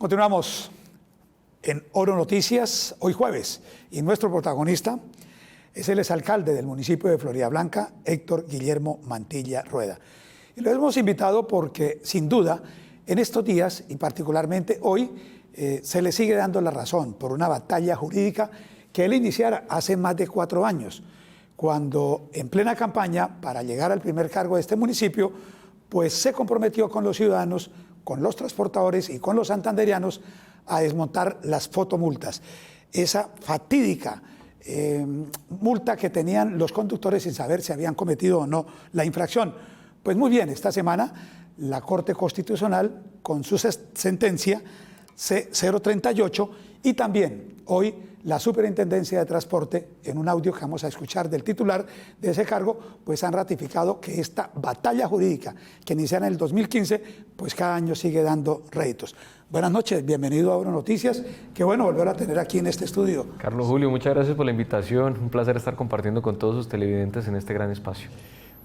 Continuamos en Oro Noticias, hoy jueves, y nuestro protagonista es el exalcalde del municipio de Floridablanca, Héctor Guillermo Mantilla Rueda. Y lo hemos invitado porque, sin duda, en estos días, y particularmente hoy, se le sigue dando la razón por una batalla jurídica que él iniciara hace más de 4 años, cuando en plena campaña para llegar al primer cargo de este municipio, pues se comprometió con los ciudadanos, con los transportadores y con los santanderianos a desmontar las fotomultas. Esa fatídica multa que tenían los conductores sin saber si habían cometido o no la infracción. Pues muy bien, esta semana la Corte Constitucional, con su sentencia C038, y también hoy la Superintendencia de Transporte, en un audio que vamos a escuchar del titular de ese cargo, pues han ratificado que esta batalla jurídica que iniciara en el 2015, pues cada año sigue dando réditos. Buenas noches, bienvenido a Oro Noticias. Qué bueno volver a tener aquí en este estudio. Carlos Julio, muchas gracias por la invitación. Un placer estar compartiendo con todos sus televidentes en este gran espacio.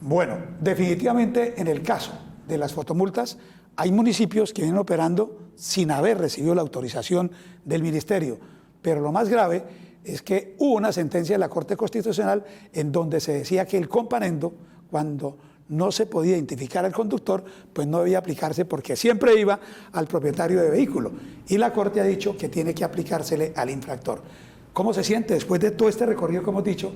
Bueno, definitivamente en el caso de las fotomultas, hay municipios que vienen operando sin haber recibido la autorización del ministerio. Pero lo más grave es que hubo una sentencia de la Corte Constitucional en donde se decía que el comparendo, cuando no se podía identificar al conductor, pues no debía aplicarse porque siempre iba al propietario de vehículo. Y la Corte ha dicho que tiene que aplicársele al infractor. ¿Cómo se siente después de todo este recorrido que hemos dicho,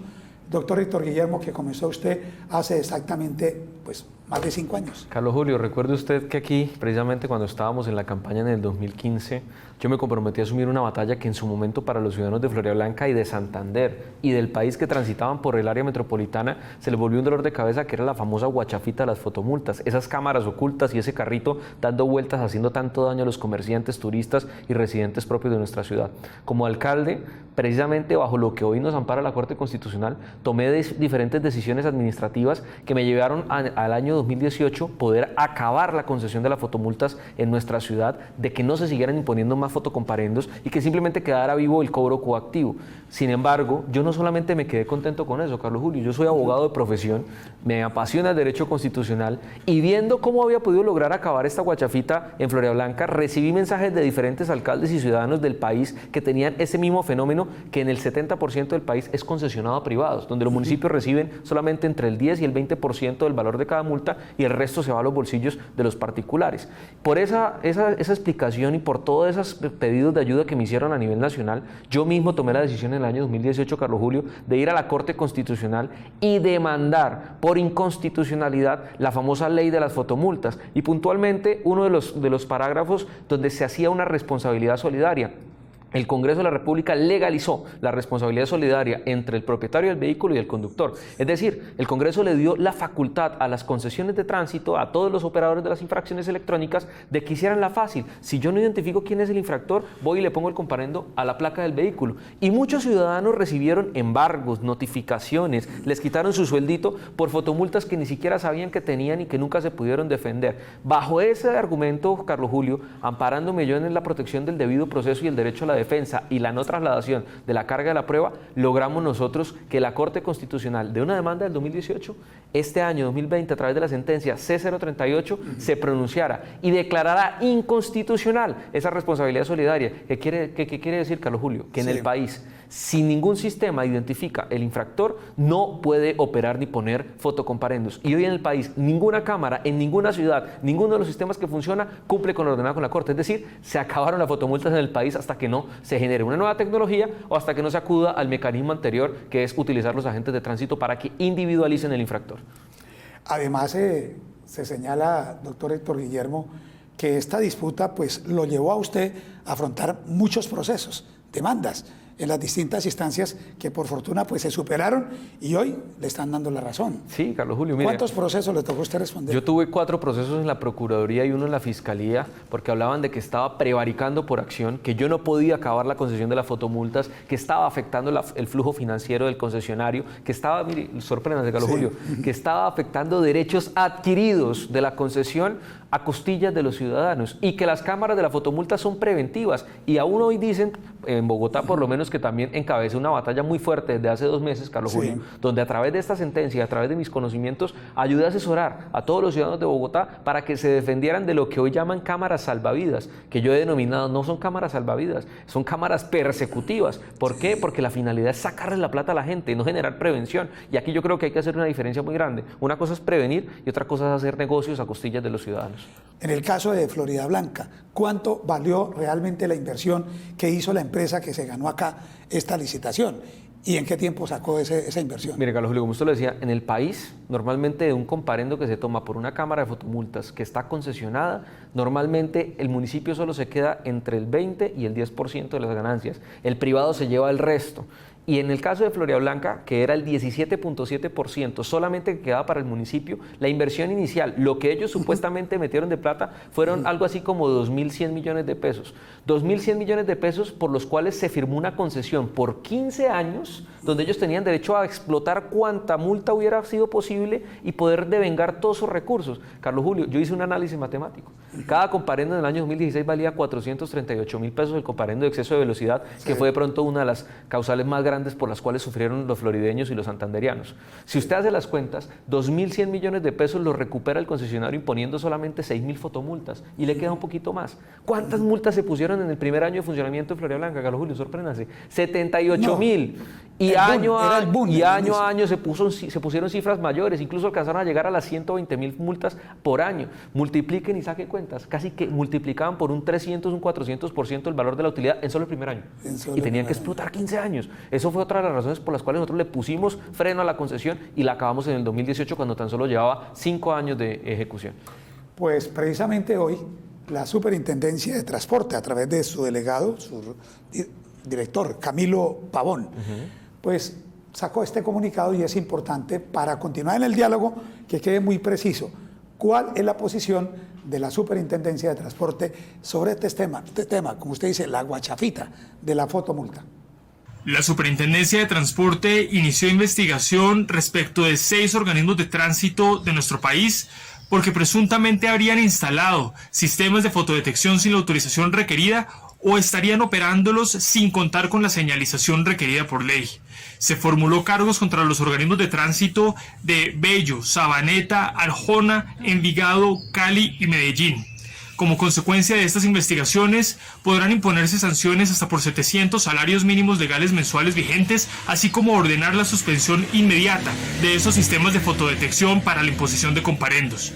doctor Héctor Guillermo, que comenzó usted hace exactamente pues, más de 5 años? Carlos Julio, recuerde usted que aquí, precisamente cuando estábamos en la campaña en el 2015, yo me comprometí a asumir una batalla que en su momento para los ciudadanos de Floridablanca y de Santander y del país que transitaban por el área metropolitana se les volvió un dolor de cabeza, que era la famosa guachafita de las fotomultas, esas cámaras ocultas y ese carrito dando vueltas haciendo tanto daño a los comerciantes, turistas y residentes propios de nuestra ciudad. Como alcalde, precisamente bajo lo que hoy nos ampara la Corte Constitucional, tomé diferentes decisiones administrativas que me llevaron al año 2018 poder acabar la concesión de las fotomultas en nuestra ciudad, de que no se siguieran imponiendo más fotocomparendos y que simplemente quedara vivo el cobro coactivo. Sin embargo, yo no solamente me quedé contento con eso, Carlos Julio, yo soy abogado de profesión, me apasiona el derecho constitucional y viendo cómo había podido lograr acabar esta guachafita en Floridablanca, recibí mensajes de diferentes alcaldes y ciudadanos del país que tenían ese mismo fenómeno, que en el 70% del país es concesionado a privados, donde los municipios reciben solamente entre el 10 y el 20% del valor de cada multa y el resto se va a los bolsillos de los particulares. Por esa explicación y por todos esos pedidos de ayuda que me hicieron a nivel nacional, yo mismo tomé la decisión en el año 2018, Carlos Julio, de ir a la Corte Constitucional y demandar por inconstitucionalidad la famosa ley de las fotomultas y puntualmente uno de los parágrafos donde se hacía una responsabilidad solidaria. El Congreso de la República legalizó la responsabilidad solidaria entre el propietario del vehículo y el conductor. Es decir, el Congreso le dio la facultad a las concesiones de tránsito, a todos los operadores de las infracciones electrónicas, de que hicieran la fácil. Si yo no identifico quién es el infractor, voy y le pongo el comparendo a la placa del vehículo. Y muchos ciudadanos recibieron embargos, notificaciones, les quitaron su sueldito por fotomultas que ni siquiera sabían que tenían y que nunca se pudieron defender. Bajo ese argumento, Carlos Julio, amparándome yo en la protección del debido proceso y el derecho a la defensa y la no trasladación de la carga de la prueba, logramos nosotros que la Corte Constitucional, de una demanda del 2018, este año 2020, a través de la sentencia C038, se pronunciara y declarara inconstitucional esa responsabilidad solidaria. ¿Qué quiere decir, Carlos Julio? Que en el país, si ningún sistema identifica el infractor, no puede operar ni poner fotocomparendos. Y hoy en el país, ninguna cámara, en ninguna ciudad, ninguno de los sistemas que funciona cumple con lo ordenado con la Corte. Es decir, se acabaron las fotomultas en el país hasta que no se genere una nueva tecnología o hasta que no se acuda al mecanismo anterior, que es utilizar los agentes de tránsito para que individualicen el infractor. Además, se señala, doctor Héctor Guillermo, que esta disputa pues, lo llevó a usted a afrontar muchos procesos, demandas en las distintas instancias que por fortuna pues se superaron y hoy le están dando la razón. Sí, Carlos Julio, mire, ¿cuántos procesos le tocó a usted responder? Yo tuve 4 procesos en la Procuraduría y uno en la Fiscalía, porque hablaban de que estaba prevaricando por acción, que yo no podía acabar la concesión de las fotomultas, que estaba afectando el flujo financiero del concesionario, que estaba, mire, sorpréndase, Carlos Julio, que estaba afectando derechos adquiridos de la concesión a costillas de los ciudadanos y que las cámaras de la fotomulta son preventivas y aún hoy dicen, en Bogotá por lo menos, Montesinos, que también encabezó una batalla muy fuerte desde hace 2 meses, Carlos Julio, donde a través de esta sentencia, a través de mis conocimientos, ayudé a asesorar a todos los ciudadanos de Bogotá para que se defendieran de lo que hoy llaman cámaras salvavidas, que yo he denominado no son cámaras salvavidas, son cámaras persecutivas. ¿Por qué? Porque la finalidad es sacarle la plata a la gente, no generar prevención. Y aquí yo creo que hay que hacer una diferencia muy grande. Una cosa es prevenir y otra cosa es hacer negocios a costillas de los ciudadanos. En el caso de Florida Blanca, ¿cuánto valió realmente la inversión que hizo la empresa que se ganó acá esta licitación? ¿Y en qué tiempo sacó esa inversión? Mire, Carlos Julio, como usted lo decía, en el país, normalmente de un comparendo que se toma por una cámara de fotomultas que está concesionada, normalmente el municipio solo se queda entre el 20 y el 10% de las ganancias. El privado se lleva el resto. Y en el caso de Florida Blanca, que era el 17.7% solamente que quedaba para el municipio, la inversión inicial, lo que ellos supuestamente metieron de plata, fueron algo así como 2.100 millones de pesos. 2.100 millones de pesos por los cuales se firmó una concesión por 15 años, donde ellos tenían derecho a explotar cuanta multa hubiera sido posible y poder devengar todos esos recursos. Carlos Julio, yo hice un análisis matemático. Cada comparendo en el año 2016 valía 438.000 pesos el comparendo de exceso de velocidad, que fue de pronto una de las causales más grandes por las cuales sufrieron los florideños y los santanderianos. Si usted hace las cuentas, 2.100 millones de pesos los recupera el concesionario imponiendo solamente 6.000 fotomultas y le queda un poquito más. ¿Cuántas multas se pusieron en el primer año de funcionamiento de Florida Blanca, Carlos Julio? Sorpréndase. 78.000. Y año a año se pusieron cifras mayores, incluso alcanzaron a llegar a las 120.000 multas por año. Multipliquen y saquen cuentas, casi que multiplicaban por un 300, un 400% el valor de la utilidad en solo el primer año. Y tenían que explotar 15 años. Eso fue otra de las razones por las cuales nosotros le pusimos freno a la concesión y la acabamos en el 2018 cuando tan solo llevaba 5 años de ejecución. Pues precisamente hoy la Superintendencia de Transporte, a través de su delegado, su director, Camilo Pavón, pues sacó este comunicado y es importante para continuar en el diálogo que quede muy preciso cuál es la posición de la Superintendencia de Transporte sobre este tema, como usted dice, la guachafita de la fotomulta. La Superintendencia de Transporte inició investigación respecto de 6 organismos de tránsito de nuestro país porque presuntamente habrían instalado sistemas de fotodetección sin la autorización requerida o estarían operándolos sin contar con la señalización requerida por ley. Se formuló cargos contra los organismos de tránsito de Bello, Sabaneta, Arjona, Envigado, Cali y Medellín. Como consecuencia de estas investigaciones, podrán imponerse sanciones hasta por 700 salarios mínimos legales mensuales vigentes, así como ordenar la suspensión inmediata de esos sistemas de fotodetección para la imposición de comparendos.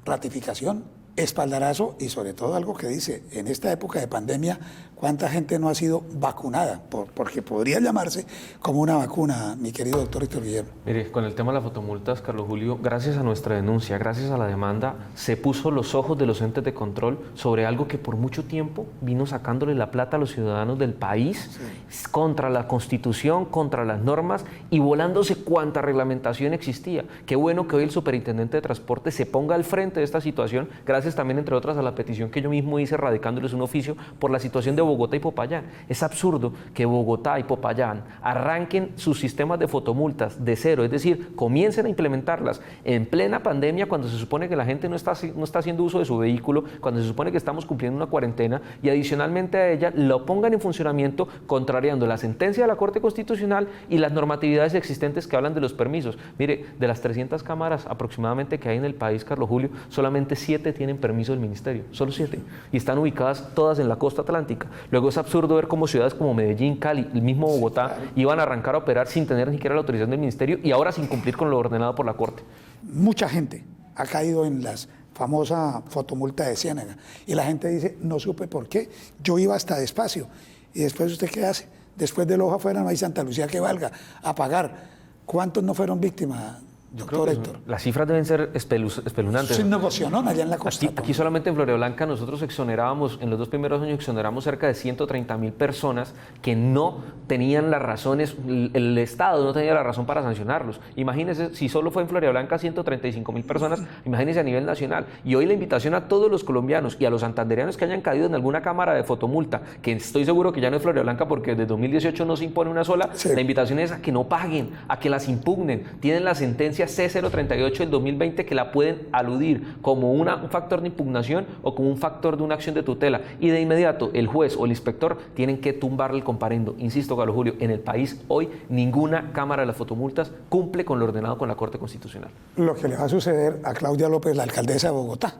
Ratificación, espaldarazo y sobre todo algo que dice, en esta época de pandemia, ¿cuánta gente no ha sido vacunada? Porque podría llamarse como una vacuna, mi querido doctor Héctor Guillermo. Mire, con el tema de las fotomultas, Carlos Julio, gracias a nuestra denuncia, gracias a la demanda, se puso los ojos de los entes de control sobre algo que por mucho tiempo vino sacándole la plata a los ciudadanos del país contra la Constitución, contra las normas y volándose cuánta reglamentación existía. Qué bueno que hoy el superintendente de transporte se ponga al frente de esta situación, gracias también, entre otras, a la petición que yo mismo hice radicándoles un oficio por la situación de Bogotá y Popayán. Es absurdo que Bogotá y Popayán arranquen sus sistemas de fotomultas de cero, es decir, comiencen a implementarlas en plena pandemia cuando se supone que la gente no está haciendo uso de su vehículo, cuando se supone que estamos cumpliendo una cuarentena y adicionalmente a ella lo pongan en funcionamiento contrariando la sentencia de la Corte Constitucional y las normatividades existentes que hablan de los permisos. Mire, de las 300 cámaras aproximadamente que hay en el país, Carlos Julio, solamente 7 tienen permiso del ministerio, solo 7, y están ubicadas todas en la costa atlántica. Luego es absurdo ver cómo ciudades como Medellín, Cali, el mismo Bogotá, iban a arrancar a operar sin tener ni siquiera la autorización del ministerio y ahora sin cumplir con lo ordenado por la Corte. Mucha gente ha caído en las famosa fotomulta de Ciénaga y la gente dice, no supe por qué, yo iba hasta despacio. Y después, ¿usted qué hace? Después de Loja afuera no hay Santa Lucía que valga a pagar. ¿Cuántos no fueron víctimas? Doctor Héctor. Las cifras deben ser espeluznantes. Es un negocio, ¿no? Allá en la costa. Aquí solamente en Florida Blanca nosotros exonerábamos, en los 2 primeros años exoneramos cerca de 130.000 personas que no tenían las razones, el Estado no tenía la razón para sancionarlos. Imagínense, si solo fue en Florida Blanca 135.000 personas, imagínense a nivel nacional. Y hoy la invitación a todos los colombianos y a los santandereanos que hayan caído en alguna cámara de fotomulta, que estoy seguro que ya no es Florida Blanca porque desde 2018 no se impone una sola, la invitación es a que no paguen, a que las impugnen. Tienen la sentencia sentencia C038 del 2020 que la pueden aludir como un factor de impugnación o como un factor de una acción de tutela. Y de inmediato el juez o el inspector tienen que tumbarle el comparendo. Insisto, Carlos Julio, en el país hoy ninguna Cámara de las Fotomultas cumple con lo ordenado con la Corte Constitucional. Lo que le va a suceder a Claudia López, la alcaldesa de Bogotá,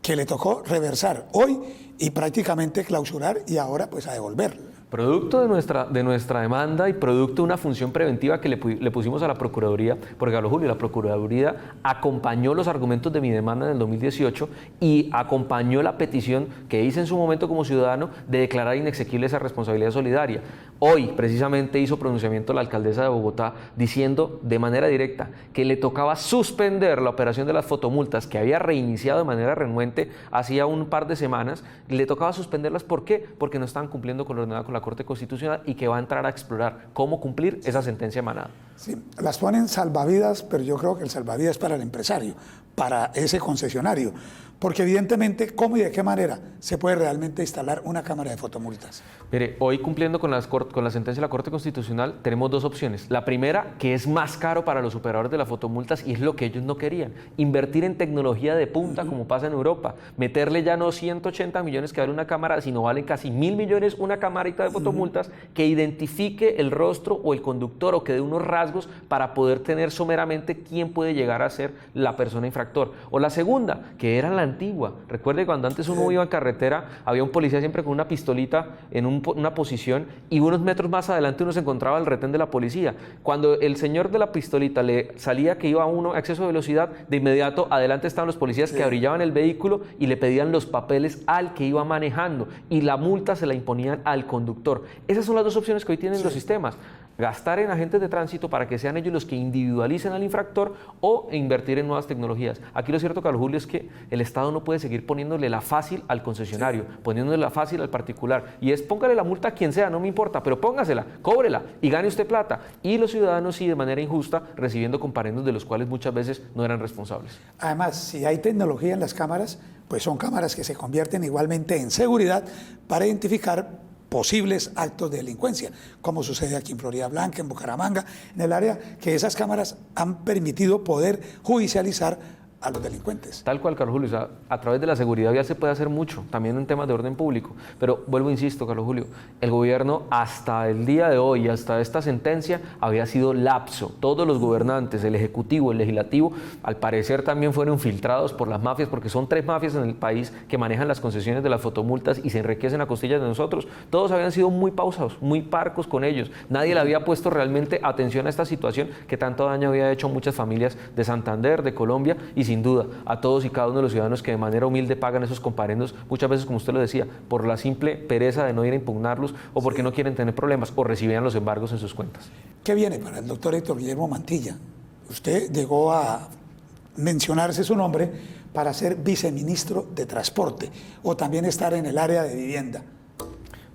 que le tocó reversar hoy y prácticamente clausurar y ahora pues a devolver. Producto de nuestra demanda y producto de una función preventiva que le pusimos a la Procuraduría, porque Carlos Julio, la Procuraduría acompañó los argumentos de mi demanda en el 2018 y acompañó la petición que hice en su momento como ciudadano de declarar inexequible esa responsabilidad solidaria. Hoy, precisamente, hizo pronunciamiento la alcaldesa de Bogotá diciendo de manera directa que le tocaba suspender la operación de las fotomultas que había reiniciado de manera renuente hacía un par de semanas. Le tocaba suspenderlas, ¿por qué? Porque no estaban cumpliendo con lo ordenado con la Corte Constitucional y que va a entrar a explorar cómo cumplir esa sentencia emanada. Sí, las ponen salvavidas, pero yo creo que el salvavidas es para el empresario, para ese concesionario, porque evidentemente, ¿cómo y de qué manera se puede realmente instalar una cámara de fotomultas? Mire, hoy cumpliendo con la sentencia de la Corte Constitucional tenemos dos opciones. La primera, que es más caro para los operadores de las fotomultas y es lo que ellos no querían, invertir en tecnología de punta como pasa en Europa, meterle ya no 180 millones que vale una cámara, sino valen casi 1.000 millones una camarita de fotomultas que identifique el rostro o el conductor o que dé unos rasgos para poder tener someramente quién puede llegar a ser la persona infractor. O la segunda, que era la antigua. Recuerde cuando antes uno iba en carretera, había un policía siempre con una pistolita en una posición y unos metros más adelante uno se encontraba el retén de la policía. Cuando el señor de la pistolita le salía que iba a uno a exceso de velocidad, de inmediato adelante estaban los policías que abrillaban el vehículo y le pedían los papeles al que iba manejando y la multa se la imponían al conductor. Esas son las dos opciones que hoy tienen los sistemas. Gastar en agentes de tránsito para que sean ellos los que individualicen al infractor o invertir en nuevas tecnologías. Aquí lo cierto, Carlos Julio, es que el Estado no puede seguir poniéndole la fácil al concesionario, poniéndole la fácil al particular. Y es póngale la multa a quien sea, no me importa, pero póngasela, cóbrela y gane usted plata. Y los ciudadanos sí de manera injusta recibiendo comparendos de los cuales muchas veces no eran responsables. Además, si hay tecnología en las cámaras, pues son cámaras que se convierten igualmente en seguridad para identificar posibles actos de delincuencia, como sucede aquí en Florida Blanca, en Bucaramanga, en el área que esas cámaras han permitido poder judicializar a los delincuentes. Tal cual, Carlos Julio, o sea, a través de la seguridad vial se puede hacer mucho, también en temas de orden público, pero vuelvo, insisto, Carlos Julio, el gobierno hasta el día de hoy, hasta esta sentencia, había sido lapso. Todos los gobernantes, el Ejecutivo, el Legislativo, al parecer también fueron filtrados por las mafias, porque son 3 mafias en el país que manejan las concesiones de las fotomultas y se enriquecen a costillas de nosotros. Todos habían sido muy pausados, muy parcos con ellos. Nadie le había puesto realmente atención a esta situación que tanto daño había hecho a muchas familias de Santander, de Colombia y sin duda a todos y cada uno de los ciudadanos que de manera humilde pagan esos comparendos, muchas veces, como usted lo decía, por la simple pereza de no ir a impugnarlos o porque no quieren tener problemas o recibían los embargos en sus cuentas. ¿Qué viene para el doctor Héctor Guillermo Mantilla? Usted llegó a mencionarse su nombre para ser viceministro de Transporte o también estar en el área de vivienda.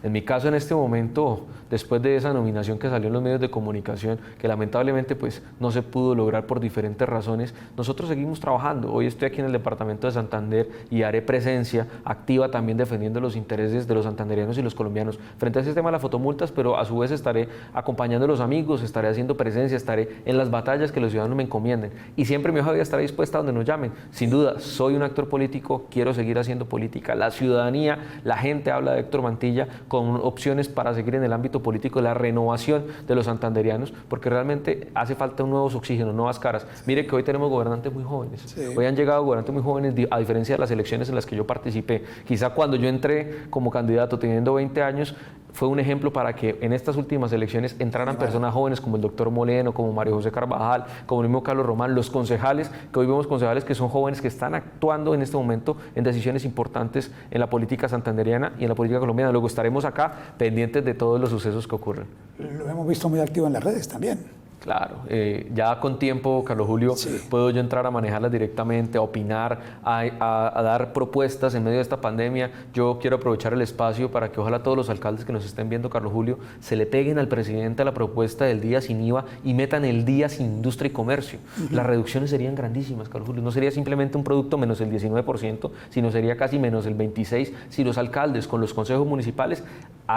En mi caso, en este momento, después de esa nominación que salió en los medios de comunicación, que lamentablemente pues, no se pudo lograr por diferentes razones, nosotros seguimos trabajando. Hoy estoy aquí en el departamento de Santander y haré presencia activa también defendiendo los intereses de los santanderianos y los colombianos frente a ese tema de las fotomultas, pero a su vez estaré acompañando a los amigos, estaré haciendo presencia, estaré en las batallas que los ciudadanos me encomienden. Y siempre mi hoja de vida estará dispuesta a donde nos llamen. Sin duda, soy un actor político, quiero seguir haciendo política. La ciudadanía, la gente habla de Héctor Mantilla con opciones para seguir en el ámbito político, la renovación de los santanderianos, porque realmente hace falta nuevos oxígenos, nuevas caras. Mire que hoy tenemos gobernantes muy jóvenes. Sí. Hoy han llegado gobernantes muy jóvenes, a diferencia de las elecciones en las que yo participé. Quizá cuando yo entré como candidato teniendo 20 años, fue un ejemplo para que en estas últimas elecciones entraran personas jóvenes como el doctor Moleno, como Mario José Carvajal, como el mismo Carlos Román, los concejales, que hoy vemos concejales que son jóvenes que están actuando en este momento en decisiones importantes en la política santanderiana y en la política colombiana. Luego estaremos acá pendientes de todos los sucesos que ocurren. Lo hemos visto muy activo en las redes también. Claro, ya con tiempo, Carlos Julio, puedo yo entrar a manejarlas directamente, a opinar, a dar propuestas en medio de esta pandemia. Yo quiero aprovechar el espacio para que ojalá todos los alcaldes que nos estén viendo, Carlos Julio, se le peguen al presidente a la propuesta del día sin IVA y metan el día sin industria y comercio. Las reducciones serían grandísimas, Carlos Julio. No sería simplemente un producto menos el 19%, sino sería casi menos el 26% si los alcaldes con los consejos municipales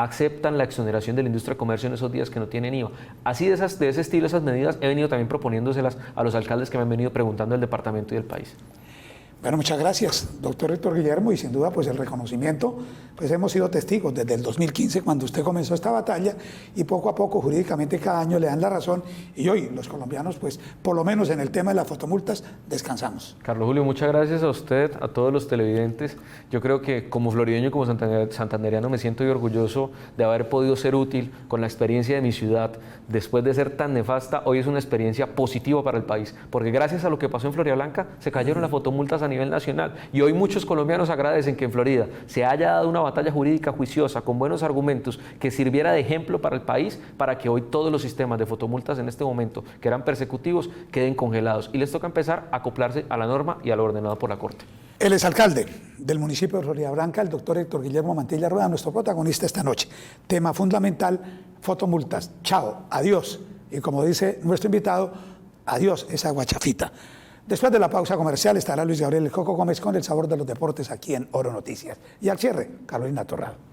aceptan la exoneración de la industria de comercio en esos días que no tienen IVA. Así de ese estilo, esas medidas, he venido también proponiéndoselas a los alcaldes que me han venido preguntando del departamento y del país. Bueno, muchas gracias, doctor Héctor Guillermo, y sin duda pues el reconocimiento, pues hemos sido testigos desde el 2015 cuando usted comenzó esta batalla y poco a poco jurídicamente cada año le dan la razón y hoy los colombianos pues por lo menos en el tema de las fotomultas descansamos. Carlos Julio, muchas gracias a usted, a todos los televidentes. Yo creo que como florideño y como santandereano me siento muy orgulloso de haber podido ser útil con la experiencia de mi ciudad. Después de ser tan nefasta, hoy es una experiencia positiva para el país, porque gracias a lo que pasó en Floridablanca se cayeron las fotomultas a nivel nacional y hoy muchos colombianos agradecen que en Florida se haya dado una batalla jurídica juiciosa con buenos argumentos que sirviera de ejemplo para el país, para que hoy todos los sistemas de fotomultas en este momento que eran persecutivos queden congelados y les toca empezar a acoplarse a la norma y a lo ordenado por la Corte. El exalcalde del municipio de Floridablanca, el doctor Héctor Guillermo Mantilla Rueda, nuestro protagonista esta noche. Tema fundamental, fotomultas. Chao, adiós. Y como dice nuestro invitado, adiós esa guachafita. Después de la pausa comercial estará Luis Gabriel El Coco Gómez con el sabor de los deportes aquí en Oro Noticias. Y al cierre, Carolina Torrado.